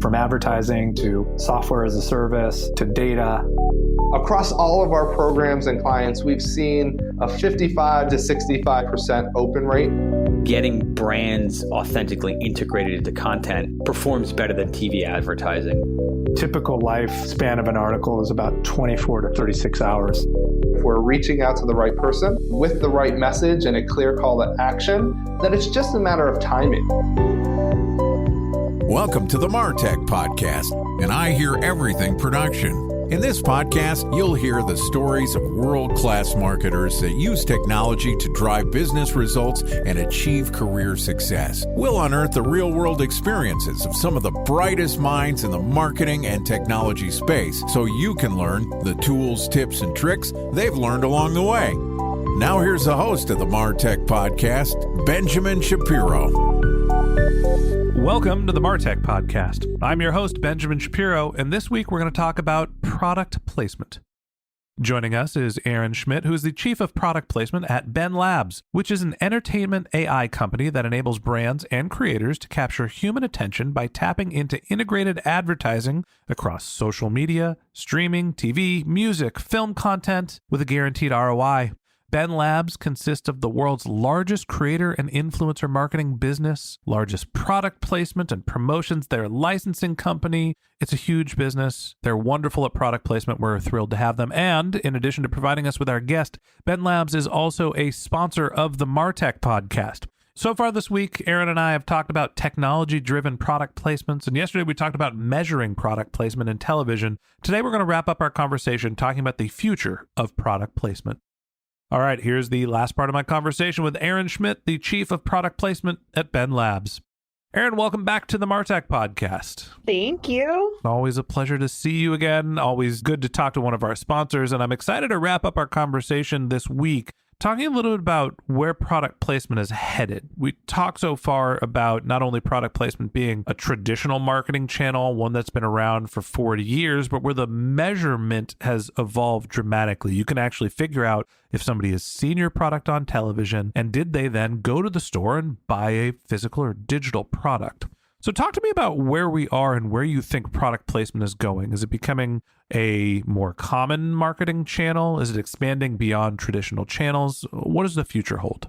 From advertising to software as a service to data. Across all of our programs and clients, we've seen a 55 to 65% open rate. Getting brands authentically integrated into content performs better than TV advertising. Typical lifespan of an article is about 24 to 36 hours. If we're reaching out to the right person with the right message and a clear call to action, then it's just a matter of timing. Welcome to the MarTech Podcast, and I Hear Everything production. In this podcast, you'll hear the stories of world-class marketers that use technology to drive business results and achieve career success. We'll unearth the real-world experiences of some of the brightest minds in the marketing and technology space so you can learn the tools, tips, and tricks they've learned along the way. Now here's the host of the MarTech Podcast, Benjamin Shapiro. Welcome to the MarTech Podcast. I'm your host, Benjamin Shapiro, and this week we're going to talk about product placement. Joining us is Erin Schmidt, who is the Chief of Product Placement at BENlabs, which is an entertainment AI company that enables brands and creators to capture human attention by tapping into integrated advertising across social media, streaming, TV, music, film content with a guaranteed ROI. BENlabs consists of the world's largest creator and influencer marketing business, largest product placement and promotions, their licensing company. It's a huge business. They're wonderful at product placement. We're thrilled to have them. And in addition to providing us with our guest, BENlabs is also a sponsor of the MarTech Podcast. So far this week, Erin and I have talked about technology-driven product placements, and yesterday we talked about measuring product placement in television. Today we're going to wrap up our conversation talking about the future of product placement. All right, here's the last part of my conversation with Erin Schmidt, the Chief of Product Placement at BENlabs. Erin, welcome back to the MarTech Podcast. Thank you. Always a pleasure to see you again. Always good to talk to one of our sponsors, and I'm excited to wrap up our conversation this week talking a little bit about where product placement is headed. We talked so far about not only product placement being a traditional marketing channel, one that's been around for 40 years, but where the measurement has evolved dramatically. You can actually figure out if somebody has seen your product on television, and did they then go to the store and buy a physical or digital product. So talk to me about where we are and where you think product placement is going. Is it becoming a more common marketing channel? Is it expanding beyond traditional channels? What does the future hold?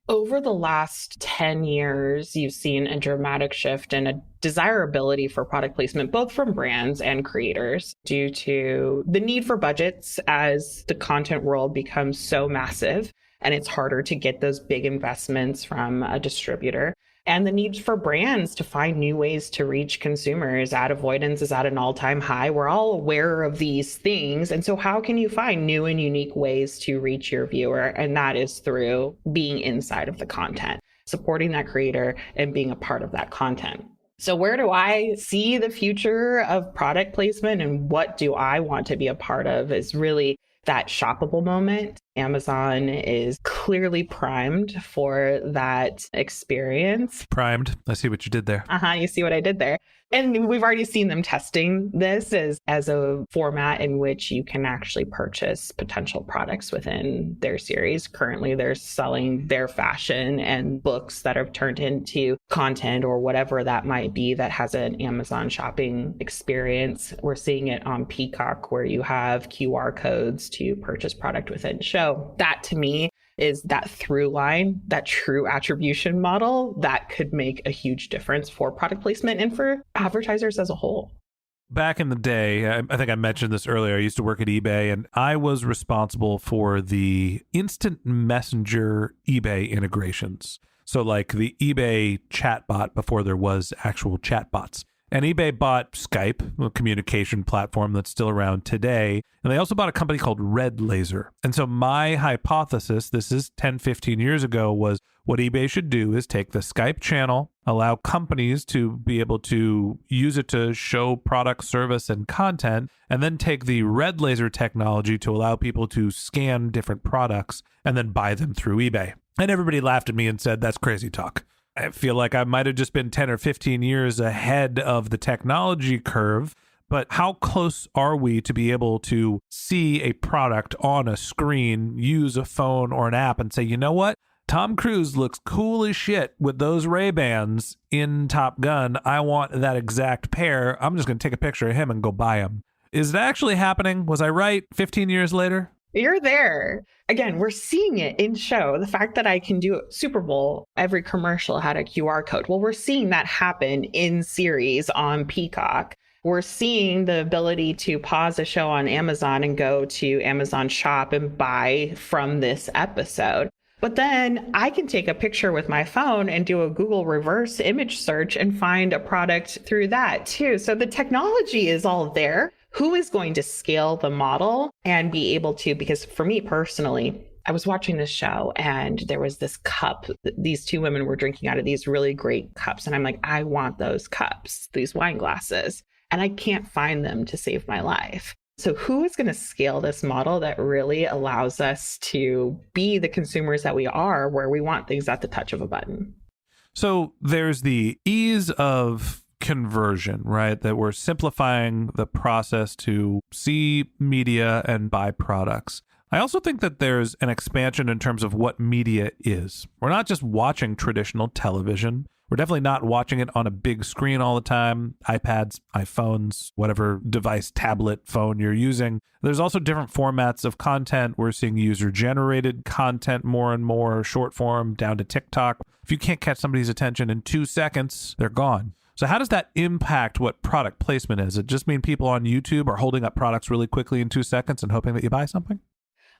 Over the last 10 years, you've seen a dramatic shift in a desirability for product placement, both from brands and creators, due to the need for budgets as the content world becomes so massive and it's harder to get those big investments from a distributor. And the need for brands to find new ways to reach consumers. Ad avoidance is at an all-time high. We're all aware of these things. And so how can you find new and unique ways to reach your viewer? And that is through being inside of the content, supporting that creator and being a part of that content. So where do I see the future of product placement and what do I want to be a part of is really that shoppable moment. Amazon is clearly primed for that experience. Primed. I see what you did there. You see what I did there. And we've already seen them testing this as a format in which you can actually purchase potential products within their series. Currently, they're selling their fashion and books that are turned into content or whatever that might be that has an Amazon shopping experience. We're seeing it on Peacock where you have QR codes to purchase product within the show. That to me is that through line, that true attribution model that could make a huge difference for product placement and for advertisers as a whole. Back in the day, I think I mentioned this earlier, I used to work at eBay and I was responsible for the instant messenger eBay integrations. So like the eBay chatbot before there was actual chatbots. And eBay bought Skype, a communication platform that's still around today. And they also bought a company called Red Laser. And so my hypothesis, this is 10, 15 years ago, was what eBay should do is take the Skype channel, allow companies to be able to use it to show product, service, and content, and then take the Red Laser technology to allow people to scan different products and then buy them through eBay. And everybody laughed at me and said, that's crazy talk. I feel like I might have just been 10 or 15 years ahead of the technology curve, but how close are we to be able to see a product on a screen, use a phone or an app and say, you know what? Tom Cruise looks cool as shit with those Ray-Bans in Top Gun. I want that exact pair. I'm just going to take a picture of him and go buy them. Is it actually happening? Was I right 15 years later? You're there. Again, we're seeing it in show. The fact that I can do Super Bowl, every commercial had a QR code. Well, we're seeing that happen in series on Peacock. We're seeing the ability to pause a show on Amazon and go to Amazon Shop and buy from this episode. But then I can take a picture with my phone and do a Google reverse image search and find a product through that too. So the technology is all there. Who is going to scale the model and be able to, because for me personally, I was watching this show and there was this cup. These two women were drinking out of these really great cups. And I'm like, I want those cups, these wine glasses, and I can't find them to save my life. So who is going to scale this model that really allows us to be the consumers that we are, where we want things at the touch of a button? So there's the ease of conversion, right? That we're simplifying the process to see media and buy products. I also think that there's an expansion in terms of what media is. We're not just watching traditional television. We're definitely not watching it on a big screen all the time, iPads, iPhones, whatever device, tablet, phone you're using. There's also different formats of content. We're seeing user-generated content more and more, short form, down to TikTok. If you can't catch somebody's attention in 2 seconds, they're gone. So how does that impact what product placement is? It just mean people on YouTube are holding up products really quickly in 2 seconds and hoping that you buy something?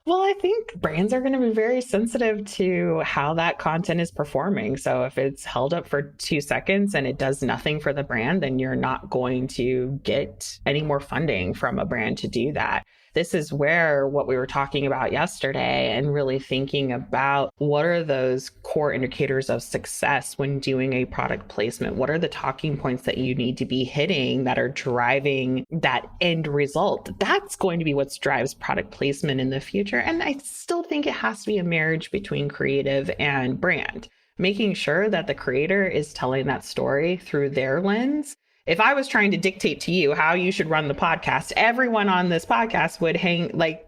Well, I think brands are going to be very sensitive to how that content is performing. So if it's held up for 2 seconds and it does nothing for the brand, then you're not going to get any more funding from a brand to do that. This is where what we were talking about yesterday and really thinking about what are those core indicators of success when doing a product placement? What are the talking points that you need to be hitting that are driving that end result? That's going to be what drives product placement in the future. And I still think it has to be a marriage between creative and brand, making sure that the creator is telling that story through their lens. If I was trying to dictate to you how you should run the podcast, everyone on this podcast would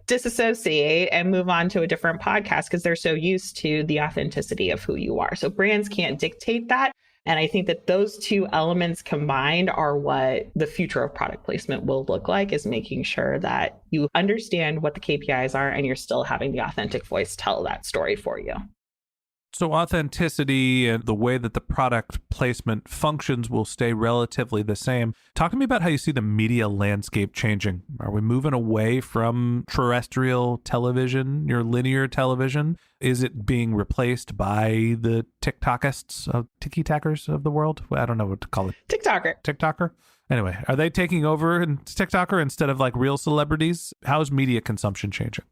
disassociate and move on to a different podcast because they're so used to the authenticity of who you are. So brands can't dictate that. And I think that those two elements combined are what the future of product placement will look like, is making sure that you understand what the KPIs are and you're still having the authentic voice tell that story for you. So authenticity and the way that the product placement functions will stay relatively the same. Talk to me about how you see the media landscape changing. Are we moving away from terrestrial television, your linear television? Is it being replaced by the tiki-tackers of the world? I don't know what to call it. TikToker? Anyway, are they taking over in TikToker instead of like real celebrities? How's media consumption changing?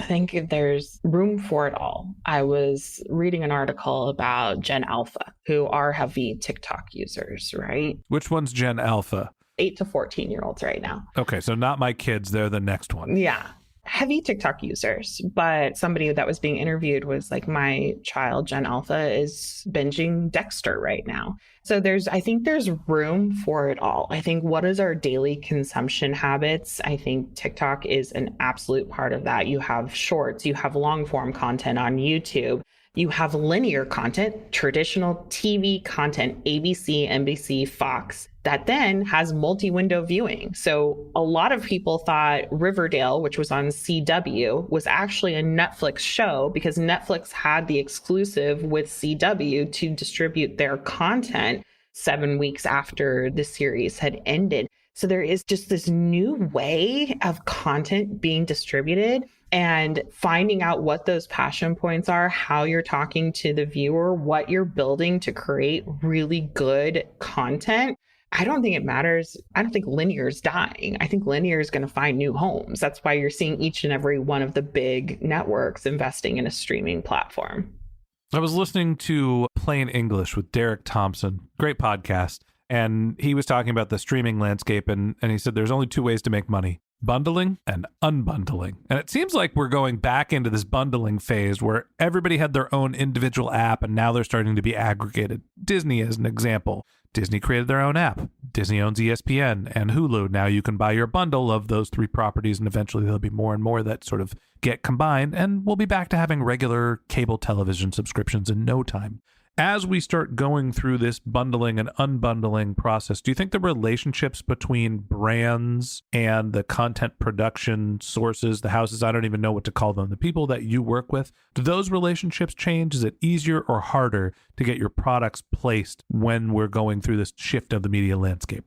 I think there's room for it all. I was reading an article about Gen Alpha, who are heavy TikTok users, right? Which one's Gen Alpha? 8 to 14-year-olds right now. Okay, so not my kids, they're the next one. Yeah. Heavy TikTok users, but somebody that was being interviewed was like, my child, Gen Alpha, is binging Dexter right now. So I think there's room for it all. I think what is our daily consumption habits? I think TikTok is an absolute part of that. You have shorts, you have long form content on YouTube. You have linear content, traditional TV content, ABC, NBC, Fox, that then has multi-window viewing. So a lot of people thought Riverdale, which was on CW, was actually a Netflix show because Netflix had the exclusive with CW to distribute their content 7 weeks after the series had ended. So there is just this new way of content being distributed, and finding out what those passion points are, how you're talking to the viewer, what you're building to create really good content. I don't think it matters. I don't think linear is dying. I think linear is going to find new homes. That's why you're seeing each and every one of the big networks investing in a streaming platform. I was listening to Plain English with Derek Thompson, great podcast. And he was talking about the streaming landscape, and he said there's only 2 ways to make money. bundling and unbundling. And it seems like we're going back into this bundling phase where everybody had their own individual app and now they're starting to be aggregated. Disney as an example. Disney created their own app. Disney owns ESPN and Hulu. Now you can buy your bundle of those three properties, and eventually there'll be more and more that sort of get combined, and we'll be back to having regular cable television subscriptions in no time. As we start going through this bundling and unbundling process, do you think the relationships between brands and the content production sources, the houses, I don't even know what to call them, the people that you work with, do those relationships change? Is it easier or harder to get your products placed when we're going through this shift of the media landscape?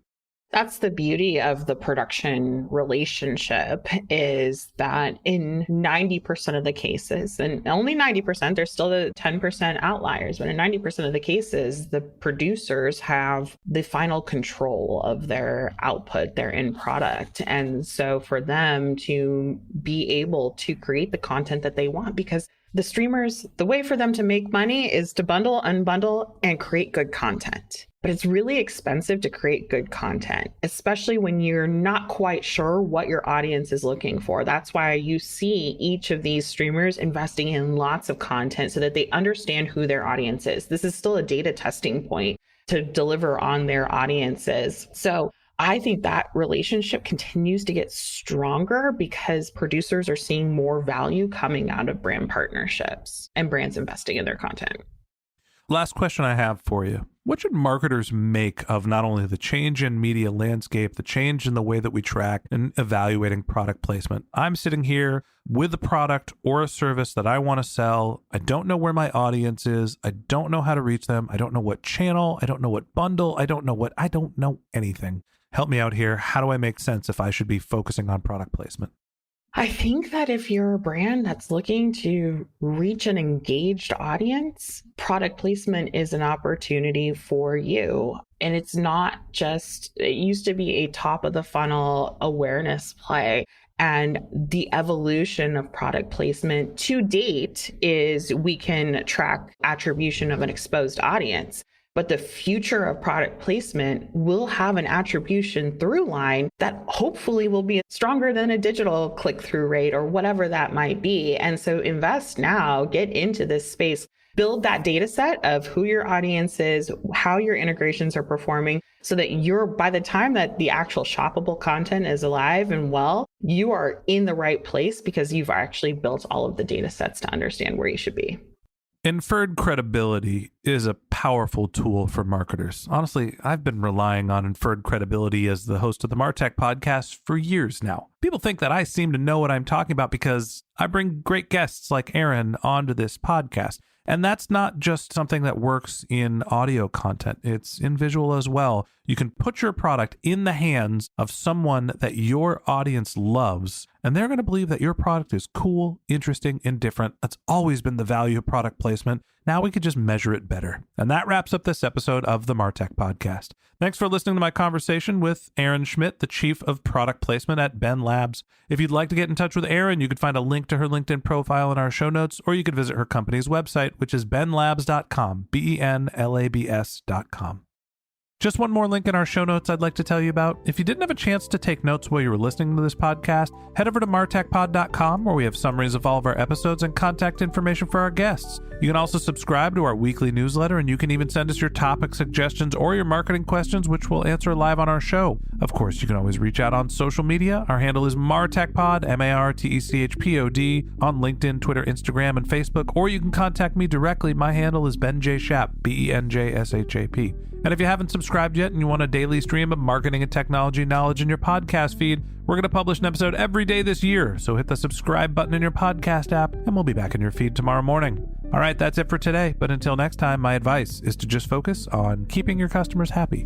That's the beauty of the production relationship, is that in 90% of the cases, and only 90%, there's still the 10% outliers, but in 90% of the cases, the producers have the final control of their output, their end product. And so for them to be able to create the content that they want, because the streamers, the way for them to make money is to bundle, unbundle, and create good content. But it's really expensive to create good content, especially when you're not quite sure what your audience is looking for. That's why you see each of these streamers investing in lots of content so that they understand who their audience is. This is still a data testing point to deliver on their audiences. So I think that relationship continues to get stronger because producers are seeing more value coming out of brand partnerships and brands investing in their content. Last question I have for you. What should marketers make of not only the change in media landscape, the change in the way that we track and evaluating product placement? I'm sitting here with a product or a service that I want to sell. I don't know where my audience is. I don't know how to reach them. I don't know what channel. I don't know what bundle. I don't know anything. Help me out here. How do I make sense if I should be focusing on product placement? I think that if you're a brand that's looking to reach an engaged audience, product placement is an opportunity for you. And it's not just, it used to be a top of the funnel awareness play. And the evolution of product placement to date is we can track attribution of an exposed audience. But the future of product placement will have an attribution through line that hopefully will be stronger than a digital click-through rate or whatever that might be. And so invest now, get into this space, build that data set of who your audience is, how your integrations are performing, so that by the time that the actual shoppable content is alive and well, you are in the right place because you've actually built all of the data sets to understand where you should be. Inferred credibility is a powerful tool for marketers. Honestly, I've been relying on inferred credibility as the host of the MarTech podcast for years now. People think that I seem to know what I'm talking about because I bring great guests like Erin onto this podcast. And that's not just something that works in audio content. It's in visual as well. You can put your product in the hands of someone that your audience loves, and they're going to believe that your product is cool, interesting, and different. That's always been the value of product placement. Now we could just measure it better. And that wraps up this episode of the MarTech podcast. Thanks for listening to my conversation with Erin Schmidt, the Chief of Product Placement at BENlabs. If you'd like to get in touch with Erin, you could find a link to her LinkedIn profile in our show notes, or you could visit her company's website, which is benlabs.com, BENlabs.com. Just one more link in our show notes I'd like to tell you about. If you didn't have a chance to take notes while you were listening to this podcast, head over to martechpod.com, where we have summaries of all of our episodes and contact information for our guests. You can also subscribe to our weekly newsletter, and you can even send us your topic suggestions or your marketing questions, which we'll answer live on our show. Of course, you can always reach out on social media. Our handle is martechpod, MARTECHPOD, on LinkedIn, Twitter, Instagram, and Facebook, or you can contact me directly. My handle is Ben J. Shap, BENJSHAP. And if you haven't subscribed yet and you want a daily stream of marketing and technology knowledge in your podcast feed, we're going to publish an episode every day this year. So hit the subscribe button in your podcast app, and we'll be back in your feed tomorrow morning. All right, that's it for today. But until next time, my advice is to just focus on keeping your customers happy.